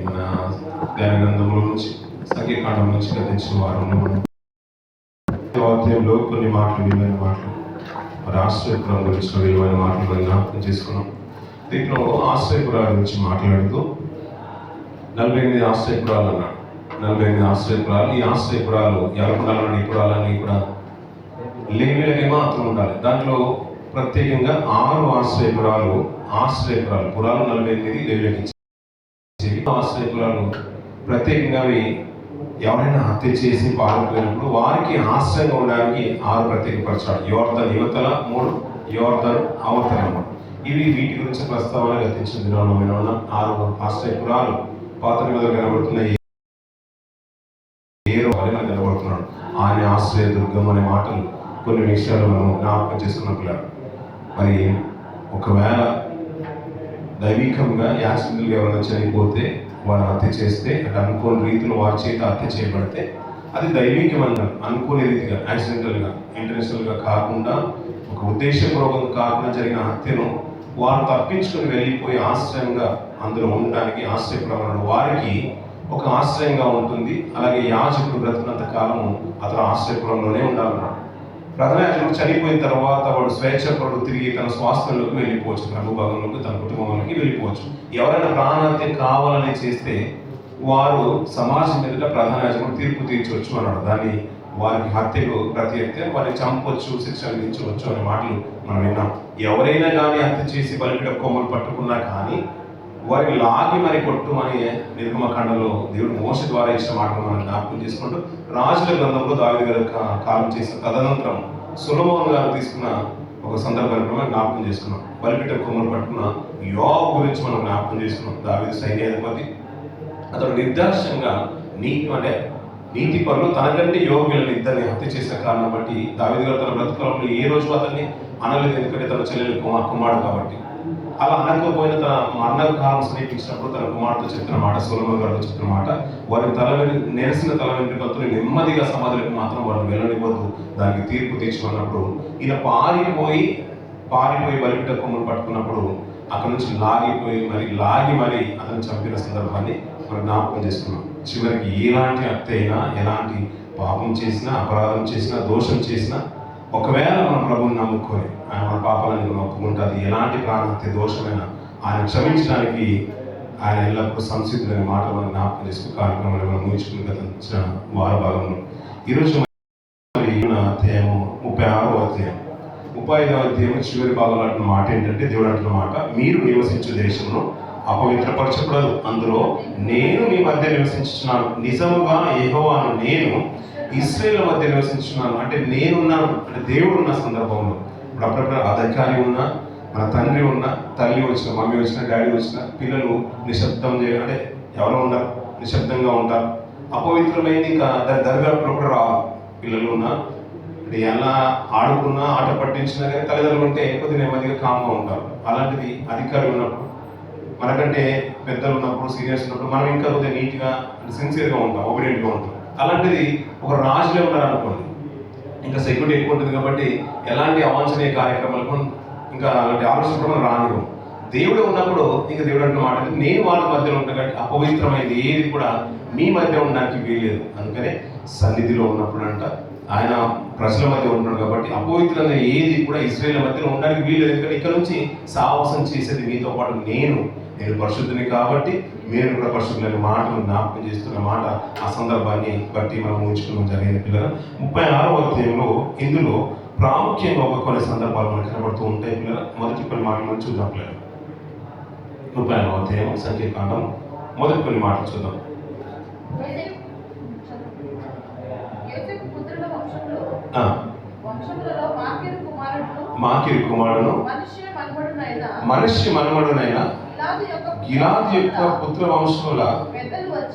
మన ధ్యాన గ్రంథంలో నుంచి సంఖ్యాకాండం నుంచి గతించిన వారంలో మనం వాక్యంలో కొన్ని మాటలు విలువైన మాటలు మరి ఆశ్రయపురం గురించిన విలువైన మాటలు మనం జ్ఞాపకం చేసుకున్నాం. దీంట్లో ఆశ్రయపురాల గురించి మాట్లాడుతూ 48 ఆశ్రయపురాలు అన్నాడు. 48 ఆశ్రయపురాలు. ఈ ఆశ్రయపురాలు ఎవరుండాలని ఈ పురాలన్నీ కూడా లేవీలకి మాత్రం ఉండాలి. దాంట్లో ప్రత్యేకంగా 6 ఆశ్రయపురాలు పురాలు 48 లేవీలకి ఆశ్రయపురాలు ప్రత్యేకంగా ఎవరైనా హత్య చేసి పారిపోయినప్పుడు వారికి ఆశ్రయంగా ఉండడానికి 6 ప్రత్యేకపరచాడు. యోర్దన్ యువతల 3, యోర్దన్ అవతల 3. వీటి గురించి ప్రస్తావన గతించిన దినాల్లో వినడం 6 ఆశ్రయపురాలు పాత నిబంధనలు కనబడుతున్నాయి. కనబడుతున్నాడు. ఆయన ఆశ్రయ దుర్గం అనే మాటలు కొన్ని విషయాలు మనం జ్ఞాపకం చేసుకున్నప్పుడు మరి ఒకవేళ దైవికంగా యాక్సిడెంట్గా ఎవరైనా చనిపోతే వారు హత్య చేస్తే అంటే అనుకోని రీతిలో వారి చేత హత్య చేయబడితే అది దైవికమన్నా అనుకోని రీతిగా యాక్సిడెంటల్గా ఇంటర్నేషనల్గా కాకుండా ఒక ఉద్దేశపూర్వకంగా కాకుండా జరిగిన హత్యను వారు తప్పించుకొని వెళ్ళిపోయి ఆశ్రయంగా అందులో ఉండడానికి ఆశ్రయపురం వారికి ఒక ఆశ్రయంగా ఉంటుంది. అలాగే యాజకుడు బ్రతికినంత కాలము అతను ఆశ్రయపురంలోనే ఉండాలన్నాడు. ప్రధాన యాజకుడు చనిపోయిన తర్వాత వాడు స్వేచ్ఛపరుడు తిరిగి తన స్వాస్థ్యంలోకి వెళ్ళిపోవచ్చు, ప్రభుభాగంలోకి తన కుటుంబంలోకి వెళ్ళిపోవచ్చు. ఎవరైనా ప్రాణహత్య కావాలని చేస్తే వారు సమాజం మీద ప్రధాన యాజకుడు తీర్పు తీర్చవచ్చు అన్నాడు. దాన్ని వారికి హత్యకు ప్రతి హత్య వారిని చంపవచ్చు, శిక్ష విధించవచ్చు అనే మాటలు మనం విన్నాం. ఎవరైనా కానీ హత్య చేసి బలిపీఠ కొమ్మలు పట్టుకున్నా కానీ వారిని లాగి మరి కొట్టు అని నిర్గమకాండలో దేవుడు మోషే ద్వారా ఇచ్చిన మాటలు మనం జ్ఞాపకం చేసుకుంటూ రాజుల గ్రంథంలో దావీదు గారు కాలం చేసిన తదనంతరం సొలొమోను గారు తీసుకున్న ఒక సందర్భాన్ని మనం జ్ఞాపకం చేసుకున్నాం. బలిపీఠ కొమ్మలు పట్టుకున్న యోబు గురించి మనం జ్ఞాపకం చేసుకున్నాం. దావీదు సైన్యాధిపతి, అతడు నిర్దాక్ష్యంగా నీతి పరులు తనకంటే యోగ్యులను ఇద్దరిని హత్య చేసిన కారణం బట్టి దావీదు గారు తన బ్రతుకాలంలో ఏ రోజు అతన్ని అనలేదు, ఎందుకంటే తన చెల్లెలు కుమారుడు కాబట్టి. అలా అనకపోయిన తన మరణకాలం సమీపించినప్పుడు తన కుమార్తె చెప్పిన మాట, సొలొమోను గారితో చెప్పిన మాట, వారి నెరసిన తల వెంట్రుకలతో నెమ్మదిగా సమాధులకు మాత్రం వారిని వెళ్ళనివ్వద్దు, దానికి తీర్పు తీర్చమన్నప్పుడు ఈయన పారిపోయి బలిపీఠ కొమ్మలు పట్టుకున్నప్పుడు అక్కడ నుంచి లాగి మరి అతను చంపిన సందర్భాన్ని మనం జ్ఞాపకం చేసుకున్నాం. చివరికి ఎలాంటి హత్య అయినా, ఎలాంటి పాపం చేసినా, అపరాధం చేసినా, దోషం చేసినా ఒకవేళ మన ప్రభువుని నమ్ముకొని ఆయన మన పాపాలను ఒప్పుకుంటుంది, ఎలాంటి ప్రాణహత్య దోషమైనా ఆయన క్షమించడానికి ఆయన ఎల్లప్పుడూ సంసిద్ధులనే మాట మనం జ్ఞాపకం చేసుకునే కార్యక్రమాన్ని మనం ఊహించుకుని గతించిన వార భాగంలో ఈరోజు అధ్యాయము 36వ అధ్యాయం 35వ అధ్యాయం చివరి భాగంలో అంటున్న మాట ఏంటంటే, దేవుడు అంటున్న మాట, మీరు నివసించే దేశంలో అపవిత్రపరచకూడదు, అందులో నేను మీ మధ్య నివసించుచున్నాను, నిజముగా యెహోవాను నేను ఇశ్రాయేలు మధ్య నివసించున్నాను. అంటే నేనున్నాను, అంటే దేవుడు ఉన్న సందర్భంలో ఇప్పుడు అప్పుడప్పుడు అధికారి ఉన్నా, మన తండ్రి ఉన్నా, తల్లి వచ్చిన, మమ్మీ వచ్చిన, డాడీ వచ్చిన, పిల్లలు నిశ్శబ్దం అంటే ఎవరో ఉండరు, నిశ్శబ్దంగా ఉంటారు. అపవిత్రమైంది ఇంకా దరిదాపులప్పుడు రావు. పిల్లలు ఉన్నా అంటే ఎలా ఆడుకున్నా, ఆట పట్టించినా కానీ తల్లిదండ్రులు ఉంటే కొద్దిగా నెమ్మదిగా కామ్గా ఉంటారు. అలాంటిది అధికారి ఉన్నప్పుడు, మనకంటే పెద్దలు ఉన్నప్పుడు, సీనియర్స్ ఉన్నప్పుడు మనం ఇంకా కొద్దిగా నీట్గా అంటే సిన్సియర్గా ఉంటాం, ఒబిడియంట్గా ఉంటాం. అలాంటిది ఒక రాజులే ఉన్నారు అనుకోండి, ఇంకా సెక్యూరిటీ ఎక్కువ ఉంటుంది కాబట్టి ఎలాంటి అవాంఛనీయ కార్యక్రమాలకు ఇంకా అలాంటి ఆలోచన కూడా మనం రానివ్వం. దేవుడు ఉన్నప్పుడు ఇంకా దేవుడు అంటున్న మాట, నేను వాళ్ళ మధ్యలో ఉంటాను కాబట్టి అపవిత్రమైనది ఏది కూడా మీ మధ్య ఉండడానికి వీలేదు. అందుకనే సన్నిధిలో ఉన్నప్పుడు అంట ఆయన ప్రజల మధ్య ఉంటున్నాడు కాబట్టి అపవిత్రంగా ఏది కూడా ఇశ్రాయేలు మధ్యలో ఉండడానికి వీలేదు. ఎందుకంటే ఇక్కడ నుంచి సాహసం చేసేది మీతో పాటు నేను పరిశుద్ధుని కాబట్టి మీరు కూడా పరిశుద్ధులైన మాటను జ్ఞాపకం చేస్తున్న మాట, ఆ సందర్భాన్ని బట్టి మనం ఊహించుకోవడం జరిగింది. పిల్లలు 36వ అధ్యాయంలో ఇందులో ప్రాముఖ్యంగా కొన్ని సందర్భాలు మనకు కనబడుతూ ఉంటాయి. పిల్లలు మొదటి కొన్ని మాటలు మనం చూద్దాం. పిల్లలు 36వ అధ్యాయం సంఖ్యాకాండం మొదటి కొన్ని మాటలు చూద్దాం. మాకీరు కుమారుడును మనిషి మనుమడునైన గిలాదు యొక్క పుత్ర వంశముల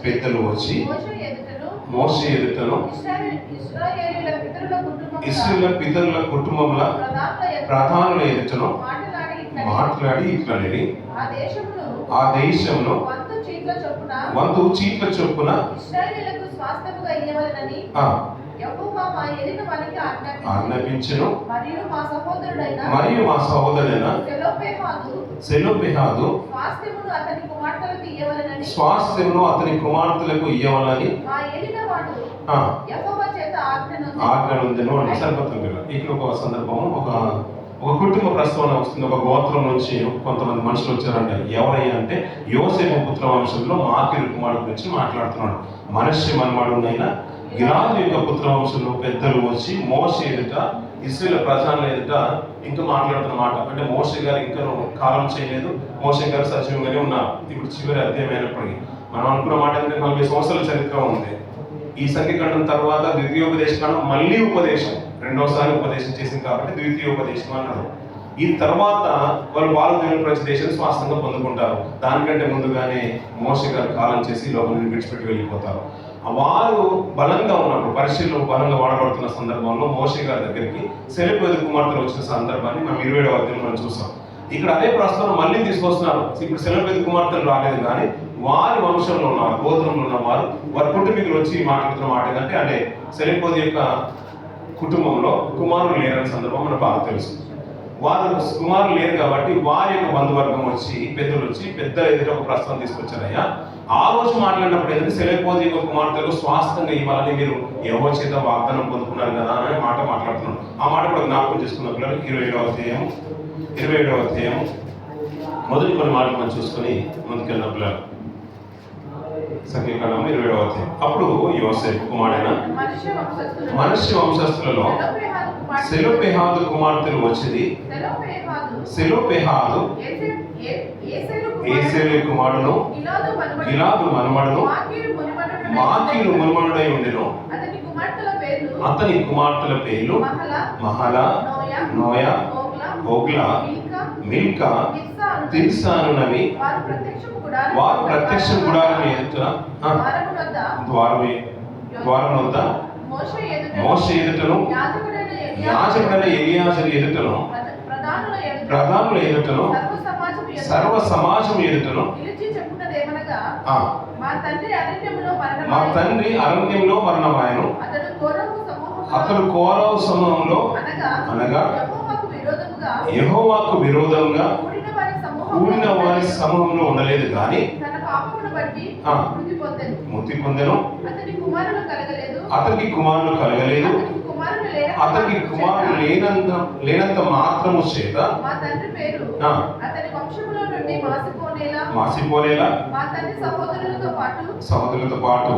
పెద్దలు వచ్చి మోషే ఎదుటను ఇశ్రాయేలు పితరుల కుటుంబముల ప్రధానుల ఎదుటను మాట్లాడి ఇట్లనేది, ఆ దేశంలో 100 చీట్ల చొప్పున మా ఎలిన వారికి ఆజ్ఞాపించెను. మరియు మా సహోదరుడైన సెలోపెహాదు స్వాస్థ్యమును అతని కుమార్తెలకు ఇయ్యవలని మా ఎలిన వాడు యెహోవా చేత ఆజ్ఞనుందెను అని సరిపోతుంది కదా. ఇక్కడ ఒక సందర్భం, ఒక కుటుంబ ప్రస్తావన వస్తుంది. ఒక గోత్రం నుంచి కొంతమంది మనుషులు వచ్చారంట. ఎవరయ్యా అంటే యోసేపు పుత్ర వంశంలో మాకీరు కుమారుడు గురించి మాట్లాడుతున్నాడు. మనష్య మనమాడునైనా గిలాదు యొక్క పుత్ర వంశంలో పెద్దలు వచ్చి మోషే ఎదుట, ఇశ్రాయేలు ప్రజల ఎదుట ఇంకా మాట్లాడుతున్న మాట. అంటే మోషే గారు ఇంకా కాలం చేయలేదు, మోషే గారు సజీవంగానే ఉన్నారు. ఇప్పుడు చివరి అధ్యాయం అయినప్పటికీ మనం అనుకున్న మాట ఏంటంటే 40 సంవత్సరాల చరిత్ర ఉంది. ఈ సంఖ్యఖండం తర్వాత ద్వితీయోపదేశకాండం మళ్ళీ ఉపదేశం, రెండోసారి ఉపదేశం చేసింది కాబట్టి ద్వితీయోపదేశం అన్నారు. ఈ తర్వాత వాళ్ళు దేవుని ప్రదేశం స్వాస్థంగా పొందుకుంటారు. దానికంటే ముందుగానే మోషే గారు కాలం చేసి లోపల విడిచిపెట్టి వెళ్ళిపోతారు. వారు బలంగా ఉన్నప్పుడు, పరిశీలనలో బలంగా వాడబడుతున్న సందర్భంలో మోషే గారి దగ్గరికి సెలోపెహాదు కుమార్తెలు వచ్చిన సందర్భాన్ని మనం 27వ అధ్యాయంలో చూసాం. ఇక్కడ అదే ప్రస్తావన మళ్ళీ తీసుకొస్తున్నారు. ఇప్పుడు సెలోపెహాదు కుమార్తెలు రాలేదు, కానీ వారి వంశంలో ఉన్న గోత్రంలో ఉన్న వారి కుటుంబీకులు వచ్చి మాట్లాడుతున్న మాట ఏంటంటే, అంటే సెలోపెహాదు యొక్క కుటుంబంలో కుమారులు లేరని సందర్భం మనకు బాగా తెలుసు. వారు కుమారులు లేరు కాబట్టి వారి యొక్క బంధువర్గం వచ్చి పెద్దలు వచ్చి పెద్ద ఎదుట ఒక ప్రస్తావన తీసుకొచ్చారయ్యా. ఆ రోజు మాట్లాడినప్పుడు ఏంటంటే సెలోపెహాదు యొక్క కుమార్తెలు స్వాస్థంగా ఇవ్వాలని మీరు యెహోవా చేత వాగ్దానం పొందుకున్నారు కదా అనే మాట మాట్లాడుతున్నాడు. ఆ మాట కూడా జ్ఞాపకం చేసుకున్న పిల్లలు 27వ అధ్యాయం మొదటి కొన్ని మాటలు మనం చూసుకొని ముందుకెళ్ళిన పిల్లలు. సంఖ్యాకాండం 27వ అధ్యాయం. అప్పుడు యోసేపు కుమారుడైన మనష్య వంశస్థులలో సెలోపెహాదు కుమార్తెలు వచ్చింది. సెలోపెహాదు ఏసేలు కుమారుడును గిలాదు మనమడును మాకీరు మునిమనుడై ఉండెను. అతని కుమార్తెల పేర్లు మహలా, నోయా, హోగ్లా, మిల్కా, తిర్సానునవి. వారు ప్రత్యక్ష గుడారం ఎదుట ద్వారం వద్ద మోషే ఎదుటను యాజకుడైన ఎలియాజరు ఎదుటను ప్రధానుల ఎదుటను సర్వ సమాజం ఎదుటను మా తండ్రి అరణ్యంలో మరణమాయను. అతడు కోరవు సమూహంలో అనగా యెహోవాకు విరోధంగా కూడిన వారి సమూహంలో ఉండలేదు, కానీ మృతి పొందెను. అతనికి కుమారులు కలగలేదు. అతనికి కుమారులు లేనంత మాత్రము చేత మాసిపోనేలా సహోదరులతో పాటు